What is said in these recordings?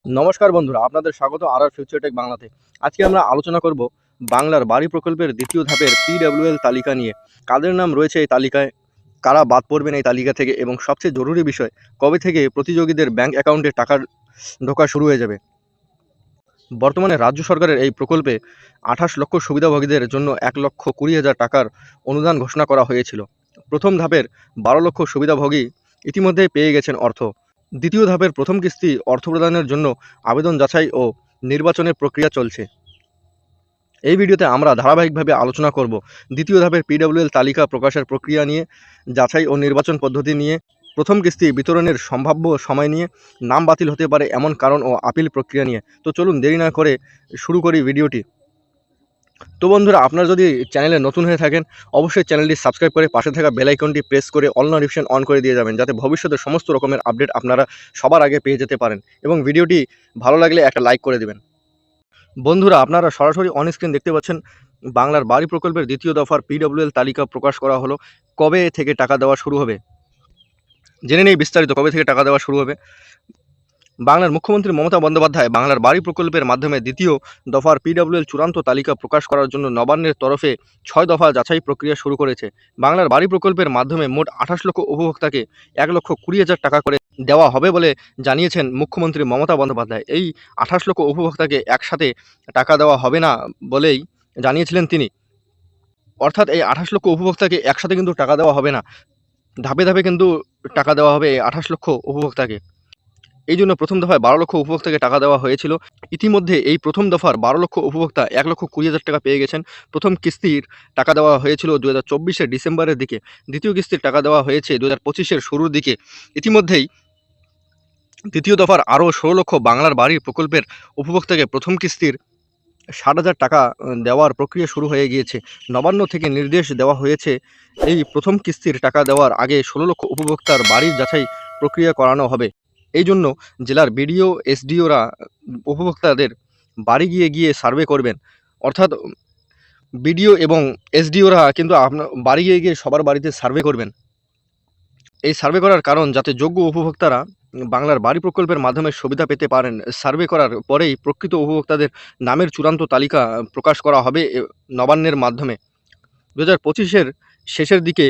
নমস্কার বন্ধুরা, আপনাদের স্বাগত ফিউচার টেক বাংলাতে। আজকে আমরা আলোচনা করব বাংলার বাড়ি প্রকল্পের দ্বিতীয় ধাপের পিডব্লিউএল তালিকা নিয়ে। কাদের নাম রয়েছে এই তালিকায়, কারা বাদ পড়বেন এই তালিকা থেকে, এবং সবচেয়ে জরুরি বিষয়, কবে থেকে প্রতিযোগীদের ব্যাংক অ্যাকাউন্টে টাকা ঢোকা শুরু হয়ে যাবে। বর্তমানে রাজ্য সরকারের এই প্রকল্পে 28 লক্ষ সুবিধাভোগীদের জন্য 1,20,000 টাকার অনুদান ঘোষণা করা হয়েছিল। প্রথম ধাপের 12 লক্ষ সুবিধাভোগী ইতিমধ্যে পেয়ে গেছেন অর্থ। দ্বিতীয় ধাপের প্রথম কিস্তি অর্থ প্রদানের জন্য আবেদন যাচাই ও নির্বাচনের প্রক্রিয়া চলছে। এই ভিডিওতে আমরা ধারাবাহিকভাবে আলোচনা করব দ্বিতীয় ধাপের পিডব্লিউএল তালিকা প্রকাশের প্রক্রিয়া নিয়ে, যাচাই ও নির্বাচন পদ্ধতি নিয়ে, প্রথম কিস্তি বিতরণের সম্ভাব্য সময় নিয়ে, নাম বাতিল হতে পারে এমন কারণ ও আপিল প্রক্রিয়া নিয়ে। তো চলুন দেরি না করে শুরু করি ভিডিওটি। তো বন্ধুরা, আপনারা যদি চ্যানেলে নতুন হয়ে থাকেন, অবশ্যই চ্যানেলটি সাবস্ক্রাইব করে পাশে থাকা বেল আইকনটি প্রেস করে অল নোটিফিকেশন অন করে দিয়ে যাবেন, যাতে ভবিষ্যতে সমস্ত রকমের আপডেট আপনারা সবার আগে পেয়ে যেতে পারেন। এবং ভিডিওটি ভালো লাগলে একটা লাইক করে দেবেন। বন্ধুরা, আপনারা সরাসরি অন স্ক্রিন দেখতে পাচ্ছেন বাংলার বাড়ি প্রকল্পের দ্বিতীয় দফার পিডব্লিউএল তালিকা প্রকাশ করা হলো। কবে থেকে টাকা দেওয়া শুরু হবে জেনে নেই বিস্তারিত। কবে থেকে টাকা দেওয়া শুরু হবে। বাংলার মুখ্যমন্ত্রী মমতা বন্দ্যোপাধ্যায় বাংলার বাড়ি প্রকল্পের মাধ্যমে দ্বিতীয় দফার পিডব্লিউএল চূড়ান্ত তালিকা প্রকাশ করার জন্য নবান্নের তরফে 6 দফা যাচাই প্রক্রিয়া শুরু করেছে। বাংলার বাড়ি প্রকল্পের মাধ্যমে মোট 28 লক্ষ উপভোক্তাকে 1,20,000 টাকা করে দেওয়া হবে বলে জানিয়েছেন মুখ্যমন্ত্রী মমতা বন্দ্যোপাধ্যায়। এই 28 লক্ষ উপভোক্তাকে একসাথে টাকা দেওয়া হবে না বলেই জানিয়েছিলেন তিনি। অর্থাৎ এই 28 লক্ষ উপভোক্তাকে একসাথে কিন্তু টাকা দেওয়া হবে না, ধাপে ধাপে কিন্তু টাকা দেওয়া হবে এই 28 লক্ষ উপভোক্তাকে। এই জন্য প্রথম দফায় 12 লক্ষ উপভোক্তাকে টাকা দেওয়া হয়েছিল। ইতিমধ্যে এই প্রথম দফার 12 লক্ষ উপভোক্তা 1,20,000 টাকা পেয়ে গেছেন। প্রথম কিস্তির টাকা দেওয়া হয়েছিল 2024-এর ডিসেম্বরের দিকে। দ্বিতীয় কিস্তির টাকা দেওয়া হয়েছে 2025-এর শুরুর দিকে। ইতিমধ্যেই দ্বিতীয় দফার আরও 16 লক্ষ বাংলার বাড়ির প্রকল্পের উপভোক্তাকে প্রথম কিস্তির 60,000 টাকা দেওয়ার প্রক্রিয়া শুরু হয়ে গিয়েছে। নবান্ন থেকে নির্দেশ দেওয়া হয়েছে এই প্রথম কিস্তির টাকা দেওয়ার আগে 16 লক্ষ উপভোক্তার বাড়ির যাচাই প্রক্রিয়া করানো হবে। এই জন্য জেলার বিডিও এসডিওরা উপভোক্তাদের বাড়ি গিয়ে গিয়ে সার্ভে করবেন। অর্থাৎ বিডিও এবং এসডিওরা কিন্তু আপনার বাড়ি গিয়ে গিয়ে সবার বাড়িতে সার্ভে করবেন। এই সার্ভে করার কারণ, যাতে যোগ্য উপভোক্তারা বাংলার বাড়ি প্রকল্পের মাধ্যমে সুবিধা পেতে পারেন। সার্ভে করার পরেই প্রকৃত উপভোক্তাদের নামের চূড়ান্ত তালিকা প্রকাশ করা হবে নবান্নের মাধ্যমে। 2025-এর শেষের দিকে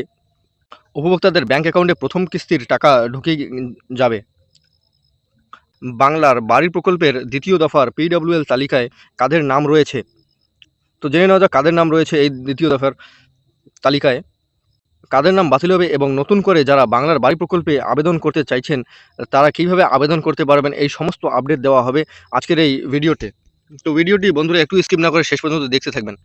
উপভোক্তাদের ব্যাংক অ্যাকাউন্টে প্রথম কিস্তির টাকা ঢুকে যাবে। বাংলার বাড়ি প্রকল্পের দ্বিতীয় দফার পিডব্লিউএল তালিকায় কাদের নাম রয়েছে, তো জেনে নেওয়া যাক কাদের নাম রয়েছে এই দ্বিতীয় দফার তালিকায়, কাদের নাম বাতিল হবে এবং নতুন করে যারা বাংলার বাড়ি প্রকল্পে আবেদন করতে চাইছেন তারা কীভাবে আবেদন করতে পারবেন, এই সমস্ত আপডেট দেওয়া হবে আজকের এই ভিডিওতে। তো ভিডিওটি বন্ধুরা একটু স্কিপ না করে শেষ পর্যন্ত দেখতে থাকবেন।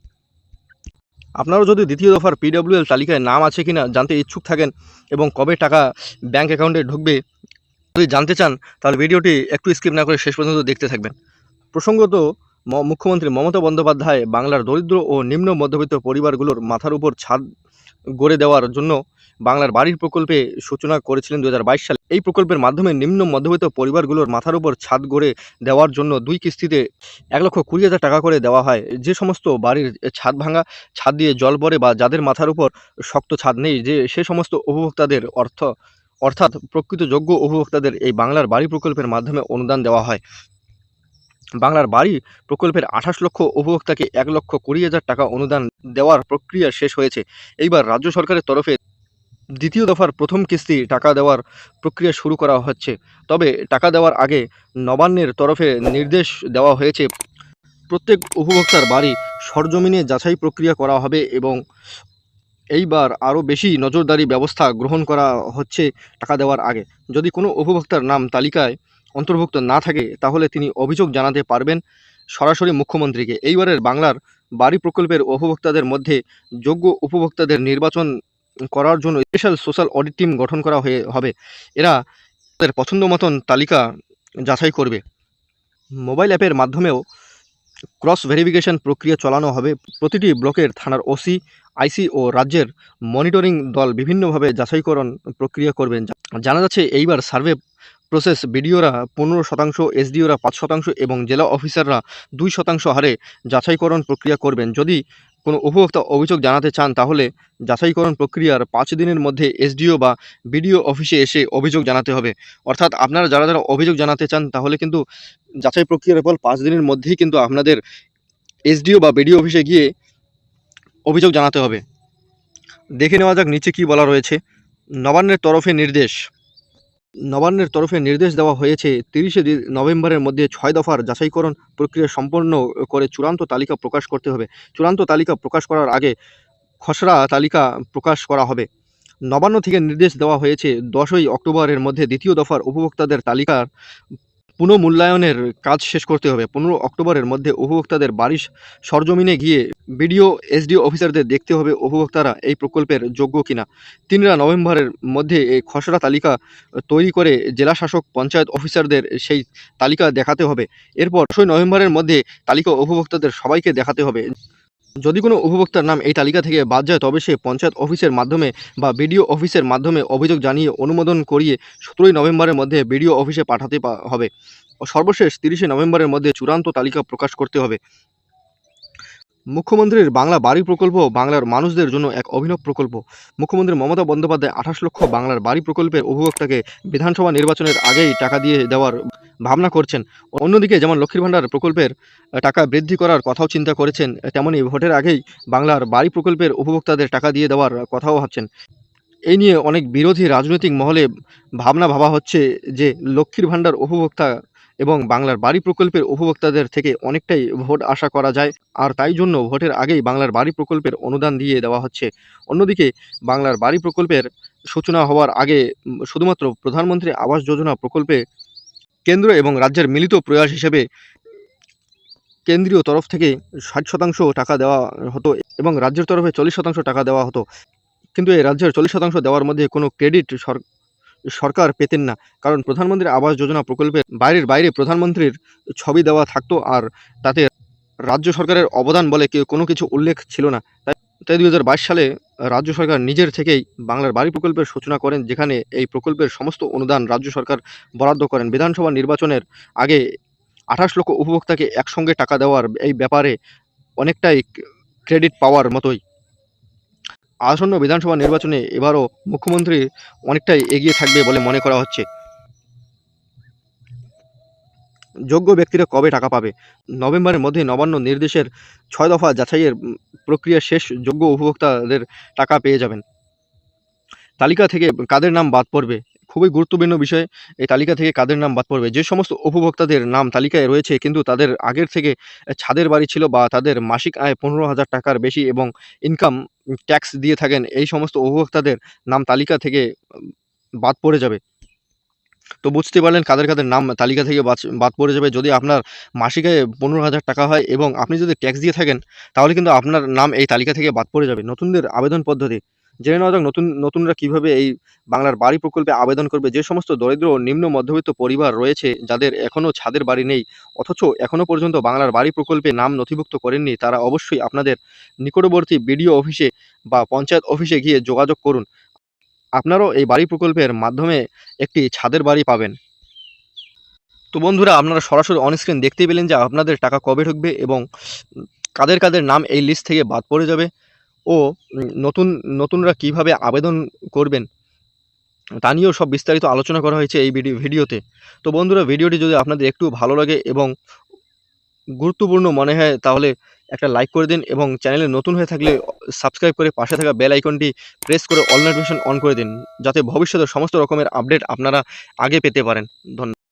আপনারাও যদি দ্বিতীয় দফার পিডব্লিউএল তালিকায় নাম আছে কিনা জানতে ইচ্ছুক থাকেন এবং কবে টাকা ব্যাংক অ্যাকাউন্টে ঢুকবে যদি জানতে চান, তাহলে ভিডিওটি একটু স্কিপ না করে শেষ পর্যন্ত দেখতে থাকবেন। প্রসঙ্গত, মুখ্যমন্ত্রী মমতা বন্দ্যোপাধ্যায় বাংলার দরিদ্র ও নিম্ন মধ্যবিত্ত পরিবারগুলোর মাথার উপর ছাদ গড়ে দেওয়ার জন্য বাংলার বাড়ির প্রকল্পে সূচনা করেছিলেন 2022 সালে। এই প্রকল্পের মাধ্যমে নিম্ন মধ্যবিত্ত পরিবারগুলোর মাথার উপর ছাদ গড়ে দেওয়ার জন্য 2 কিস্তিতে 1,20,000 টাকা করে দেওয়া হয়। যে সমস্ত বাড়ির ছাদ ভাঙা, ছাদ দিয়ে জল পড়ে বা যাদের মাথার উপর শক্ত ছাদ নেই, সে সমস্ত উপভোক্তাদের অর্থাৎ প্রকৃত যোগ্য উপভোক্তাদের এই বাংলার বাড়ি প্রকল্পের মাধ্যমে অনুদান দেওয়া হয়। বাংলার বাড়ি প্রকল্পের 28 লক্ষ উপভোক্তাকে 1,20,000 টাকা অনুদান দেওয়ার প্রক্রিয়া শেষ হয়েছে। এইবার রাজ্য সরকারের তরফে দ্বিতীয় দফার প্রথম কিস্তি টাকা দেওয়ার প্রক্রিয়া শুরু করা হচ্ছে। তবে টাকা দেওয়ার আগে নবান্নের তরফে নির্দেশ দেওয়া হয়েছে প্রত্যেক উপভোক্তার বাড়ি সরজমিনে যাচাই প্রক্রিয়া করা হবে এবং এইবার আরও বেশি নজরদারি ব্যবস্থা গ্রহণ করা হচ্ছে টাকা দেওয়ার আগে। যদি কোনো উপভোক্তার নাম তালিকায় অন্তর্ভুক্ত না থাকে তাহলে তিনি অভিযোগ জানাতে পারবেন সরাসরি মুখ্যমন্ত্রীকে। এইবারের বাংলার বাড়ি প্রকল্পের উপভোক্তাদের মধ্যে যোগ্য উপভোক্তাদের নির্বাচন করার জন্য স্পেশাল সোশ্যাল অডিট টিম গঠন করা হবে। এরা তাদের পছন্দ মতন তালিকা যাচাই করবে। মোবাইল অ্যাপের মাধ্যমেও ক্রস ভেরিফিকেশন প্রক্রিয়া চালানো হবে। প্রতিটি ব্লকের থানার ওসি, আইসি ও রাজ্যের মনিটরিং দল বিভিন্নভাবে যাচাইকরণ প্রক্রিয়া করবেন। জানা যাচ্ছে এইবার সার্ভে প্রসেস বিডিওরা 15%, এসডিওরা 5% এবং জেলা অফিসাররা 2% হারে যাচাইকরণ প্রক্রিয়া করবেন। যদি কোনো উপভোক্তা অভিযোগ জানাতে চান তাহলে যাচাইকরণ প্রক্রিয়ার 5 দিনের মধ্যে এসডিও বা বিডিও অফিসে এসে অভিযোগ জানাতে হবে। অর্থাৎ আপনারা যারা অভিযোগ জানাতে চান তাহলে কিন্তু যাচাই প্রক্রিয়ার ফল 5 দিনের মধ্যেই কিন্তু আপনাদের এসডিও বা বিডিও অফিসে গিয়ে অভিযোগ জানাতে হবে। দেখে নেওয়া যাক নিচে কি বলা রয়েছে। নবান্নের তরফে নির্দেশ দেওয়া হয়েছে 30শে নভেম্বরের মধ্যে 6 দফার যাচাইকরণ প্রক্রিয়া সম্পন্ন করে চূড়ান্ত তালিকা প্রকাশ করতে হবে। চূড়ান্ত তালিকা প্রকাশ করার আগে খসড়া তালিকা প্রকাশ করা হবে। নবান্ন থেকে নির্দেশ দেওয়া হয়েছে 10ই অক্টোবরের মধ্যে দ্বিতীয় দফার উপভোক্তাদের তালিকার পুনঃমূল্যায়নের কাজ শেষ করতে হবে। 15 অক্টোবরের মধ্যে উপভোক্তাদের বাড়ির সরজমিনে গিয়ে বিডিও এসডিও অফিসারদের দেখতে হবে উপভোক্তারা এই প্রকল্পের যোগ্য কিনা। 3রা নভেম্বরের মধ্যে এই খসড়া তালিকা তৈরি করে জেলাশাসক পঞ্চায়েত অফিসারদের সেই তালিকা দেখাতে হবে। এরপর 10ই নভেম্বরের মধ্যে তালিকা উপভোক্তাদের সবাইকে দেখাতে হবে। যদি কোনো উপভোক্তার নাম এই তালিকা থেকে বাদ যায় তবে সে পঞ্চায়েত অফিসের মাধ্যমে বা বিডিও অফিসের মাধ্যমে অভিযোগ জানিয়ে অনুমোদন করিয়ে 17ই নভেম্বরের মধ্যে বিডিও অফিসে পাঠাতে হবে। সর্বশেষ 30শে নভেম্বরের মধ্যে চূড়ান্ত তালিকা প্রকাশ করতে হবে। মুখ্যমন্ত্রীর বাংলা বাড়ি প্রকল্প বাংলার মানুষদের জন্য এক অভিনব প্রকল্প। মুখ্যমন্ত্রী মমতা বন্দ্যোপাধ্যায় 28 লক্ষ বাংলার বাড়ি প্রকল্পের উপভোক্তাকে বিধানসভা নির্বাচনের আগেই টাকা দিয়ে দেওয়ার ভাবনা করছেন। অন্যদিকে যেমন লক্ষ্মীর ভাণ্ডার প্রকল্পের টাকা বৃদ্ধি করার কথাও চিন্তা করেছেন, তেমনি ভোটের আগেই বাংলার বাড়ি প্রকল্পের উপভোক্তাদের টাকা দিয়ে দেওয়ার কথাও ভাবছেন। এই নিয়ে অনেক বিরোধী রাজনৈতিক মহলে ভাবা হচ্ছে যে লক্ষ্মীর ভাণ্ডার উপভোক্তা এবং বাংলার বাড়ি প্রকল্পের উপভোক্তাদের থেকে অনেকটাই ভোট আশা করা যায়, আর তাই জন্য ভোটের আগেই বাংলার বাড়ি প্রকল্পের অনুদান দিয়ে দেওয়া হচ্ছে। অন্যদিকে বাংলার বাড়ি প্রকল্পের সূচনা হওয়ার আগে শুধুমাত্র প্রধানমন্ত্রী আবাস যোজনা প্রকল্পে কেন্দ্র এবং রাজ্যের মিলিত প্রয়াস হিসেবে কেন্দ্রীয় তরফ থেকে 60% টাকা দেওয়া হতো এবং রাজ্যের তরফে 40% টাকা দেওয়া হতো। কিন্তু এই রাজ্যের 40% দেওয়ার মধ্যে কোনো ক্রেডিট সরকার পেতেন না, কারণ প্রধানমন্ত্রী আবাস যোজনা প্রকল্পের বাইরে প্রধানমন্ত্রীর ছবি দেওয়া থাকতো, আর তাতে রাজ্য সরকারের অবদান বলে কোনো কিছু উল্লেখ ছিল না। তাই 2022 সালে রাজ্য সরকার নিজের থেকেই বাংলার বাড়ি প্রকল্পের সূচনা করেন, যেখানে এই প্রকল্পের সমস্ত অনুদান রাজ্য সরকার বরাদ্দ করেন। বিধানসভা নির্বাচনের আগে 28 লক্ষ উপভোক্তাকে একসঙ্গে টাকা দেওয়ার এই ব্যাপারে অনেকটাই ক্রেডিট পাওয়ার মতোই। আসন্ন বিধানসভা নির্বাচনে এবারও মুখ্যমন্ত্রী অনেকটাই এগিয়ে থাকবে বলে মনে করা হচ্ছে। যোগ্য ব্যক্তিরা কবে টাকা পাবে? নভেম্বরের মধ্যে নবান্ন নির্দেশের 6 দফা যাচাইয়ের প্রক্রিয়া শেষ, যোগ্য উপভোক্তাদের টাকা পেয়ে যাবেন। তালিকা থেকে কাদের নাম বাদ পড়বে? খুবই গুরুত্বপূর্ণ বিষয়। এই তালিকা থেকে কাদের নাম বাদ পড়বে? যে সমস্ত উপভোক্তাদের নাম তালিকায় রয়েছে কিন্তু তাদের আগের থেকে ছাদের বাড়ি ছিল বা তাদের মাসিক আয় 15,000 টাকার বেশি এবং ইনকাম ট্যাক্স দিয়ে থাকেন, এই সমস্ত উপভোক্তাদের নাম তালিকা থেকে বাদ পড়ে যাবে। তো বুঝতে পারলেন কাদের নাম তালিকা থেকে বাদ পড়ে যাবে। যদি আপনার মাসিক আয় 15,000 টাকা হয় এবং আপনি যদি ট্যাক্স দিয়ে থাকেন, তাহলে কিন্তু আপনার নাম এই তালিকা থেকে বাদ পড়ে যাবে। নতুনদের আবেদন পদ্ধতি জেনে নেওয়া যাক। নতুনরা কিভাবে এই বাংলার বাড়ি প্রকল্পে আবেদন করবে। যে সমস্ত দরিদ্র ও নিম্ন মধ্যবিত্ত পরিবার রয়েছে, যাদের এখনও ছাদের বাড়ি নেই, অথচ এখনও পর্যন্ত বাংলার বাড়ি প্রকল্পে নাম নথিভুক্ত করেননি, তারা অবশ্যই আপনাদের নিকটবর্তী বিডিও অফিসে বা পঞ্চায়েত অফিসে গিয়ে যোগাযোগ করুন। আপনারাও এই বাড়ি প্রকল্পের মাধ্যমে একটি ছাদের বাড়ি পাবেন। তো বন্ধুরা, আপনারা সরাসরি অন স্ক্রিন দেখতেই পেলেন যে আপনাদের টাকা কবে ঢুকবে এবং কাদের নাম এই লিস্ট থেকে বাদ পড়ে যাবে ও নতুনরা কিভাবে আবেদন করবেন তা নিয়েও সব বিস্তারিত আলোচনা করা হয়েছে এই ভিডিওতে। তো বন্ধুরা, ভিডিওটি যদি আপনাদের একটু ভালো লাগে এবং গুরুত্বপূর্ণ মনে হয় তাহলে একটা লাইক করে দিন এবং চ্যানেলে নতুন হয়ে থাকলে সাবস্ক্রাইব করে পাশে থাকা বেল আইকনটি প্রেস করে অল নোটিফিকেশন অন করে দিন, যাতে ভবিষ্যতে সমস্ত রকমের আপডেট আপনারা আগে পেতে পারেন। ধন্যবাদ।